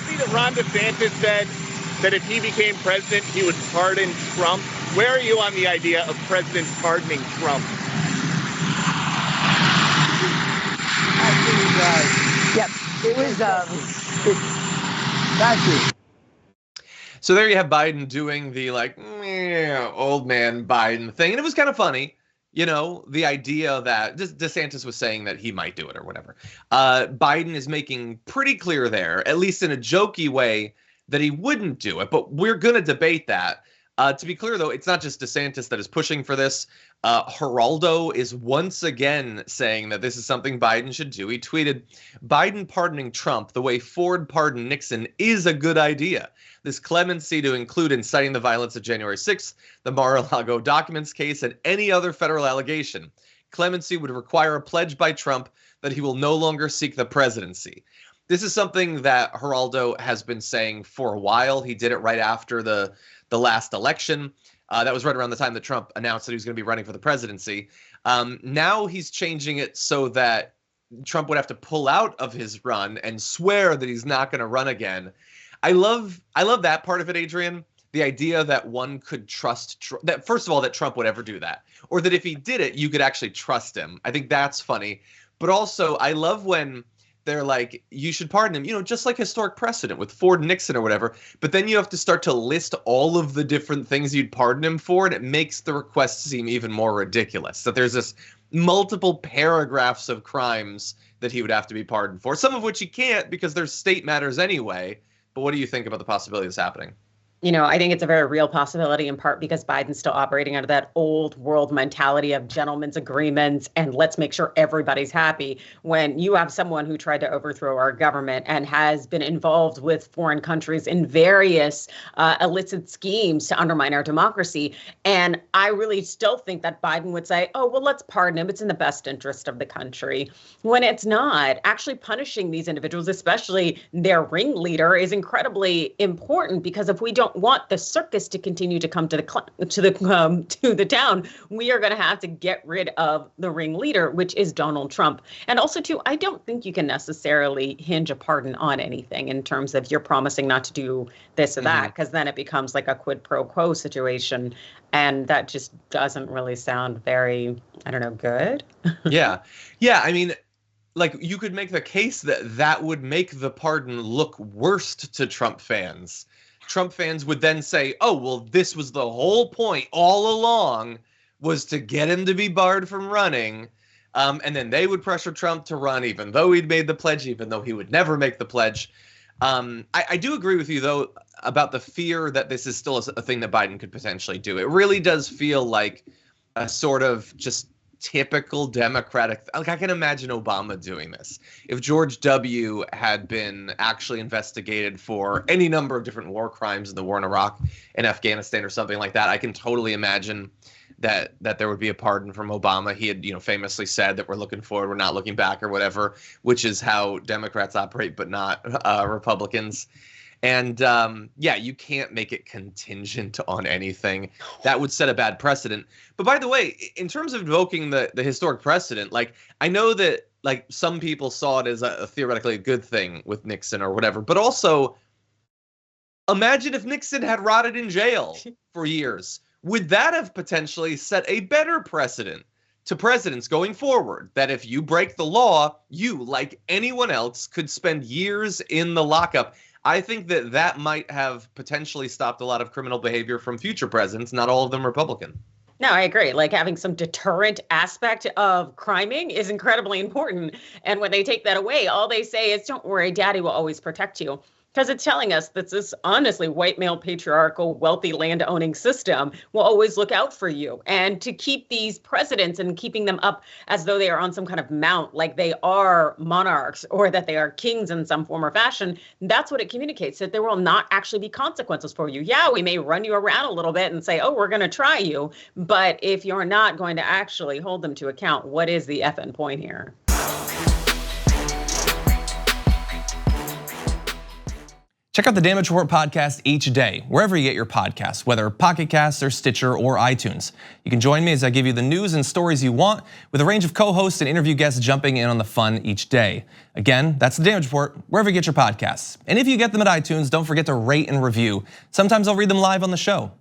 see that Ron DeSantis said that if he became president, he would pardon Trump? Where are you on the idea of presidents pardoning Trump? Yep, it was. Thank you. So there you have Biden doing the old man Biden thing, and it was kind of funny. You know, the idea that DeSantis was saying that he might do it or whatever. Biden is making pretty clear there, at least in a jokey way, that he wouldn't do it. But we're going to debate that. To be clear, though, it's not just DeSantis that is pushing for this. Geraldo is once again saying that this is something Biden should do. He tweeted, "Biden pardoning Trump the way Ford pardoned Nixon is a good idea. This clemency to include inciting the violence of January 6th, the Mar-a-Lago documents case, and any other federal allegation. Clemency would require a pledge by Trump that he will no longer seek the presidency." This is something that Geraldo has been saying for a while. He did it right after the last election. That was right around the time that Trump announced that he was going to be running for the presidency. Now he's changing it so that Trump would have to pull out of his run and swear that he's not going to run again. I love that part of it, Adrienne. The idea that one could trust that, first of all, that Trump would ever do that, or that if he did it, you could actually trust him. I think that's funny. But also, I love when they're like, you should pardon him, you know, just like historic precedent with Ford and Nixon or whatever. But then you have to start to list all of the different things you'd pardon him for, and it makes the request seem even more ridiculous. That there's this multiple paragraphs of crimes that he would have to be pardoned for, some of which he can't because they're state matters anyway. But what do you think about the possibility of this happening? You know, I think it's a very real possibility, in part because Biden's still operating under that old world mentality of gentlemen's agreements and let's make sure everybody's happy. When you have someone who tried to overthrow our government and has been involved with foreign countries in various illicit schemes to undermine our democracy. And I really still think that Biden would say, oh, well, let's pardon him. It's in the best interest of the country. When it's not, actually punishing these individuals, especially their ringleader, is incredibly important, because if we don't want the circus to continue to come to the town, we are going to have to get rid of the ringleader, which is Donald Trump. And also, too, I don't think you can necessarily hinge a pardon on anything in terms of you're promising not to do this or that, because then it becomes like a quid pro quo situation. And that just doesn't really sound very, I don't know, good. Yeah. I mean, like, you could make the case that that would make the pardon look worse to Trump fans. Trump fans would then say, oh, well, this was the whole point all along, was to get him to be barred from running. And then they would pressure Trump to run, even though he'd made the pledge, even though he would never make the pledge. I do agree with you, though, about the fear that this is still a thing that Biden could potentially do. It really does feel like a sort of just typical Democratic. Like, I can imagine Obama doing this. If George W. had been actually investigated for any number of different war crimes in the war in Iraq and Afghanistan or something like that, I can totally imagine that there would be a pardon from Obama. He had, famously said that we're looking forward, we're not looking back or whatever, which is how Democrats operate, but not Republicans. And you can't make it contingent on anything. That would set a bad precedent. But by the way, in terms of invoking the historic precedent, like, I know that like some people saw it as a theoretically a good thing with Nixon or whatever, but also imagine if Nixon had rotted in jail for years. Would that have potentially set a better precedent to presidents going forward, that if you break the law, you, like anyone else, could spend years in the lockup? I think that might have potentially stopped a lot of criminal behavior from future presidents, not all of them Republican. No, I agree. Like, having some deterrent aspect of criming is incredibly important. And when they take that away, all they say is, don't worry, daddy will always protect you. Because it's telling us that this honestly white male patriarchal wealthy land owning system will always look out for you. And to keep these presidents and keeping them up as though they are on some kind of mount, like they are monarchs or that they are kings in some form or fashion, that's what it communicates, that there will not actually be consequences for you. Yeah, we may run you around a little bit and say, oh, we're going to try you. But if you're not going to actually hold them to account, what is the effing point here? Check out the Damage Report podcast each day, wherever you get your podcasts, whether Pocket Casts or Stitcher or iTunes. You can join me as I give you the news and stories you want, with a range of co-hosts and interview guests jumping in on the fun each day. Again, that's the Damage Report, wherever you get your podcasts. And if you get them at iTunes, don't forget to rate and review. Sometimes I'll read them live on the show.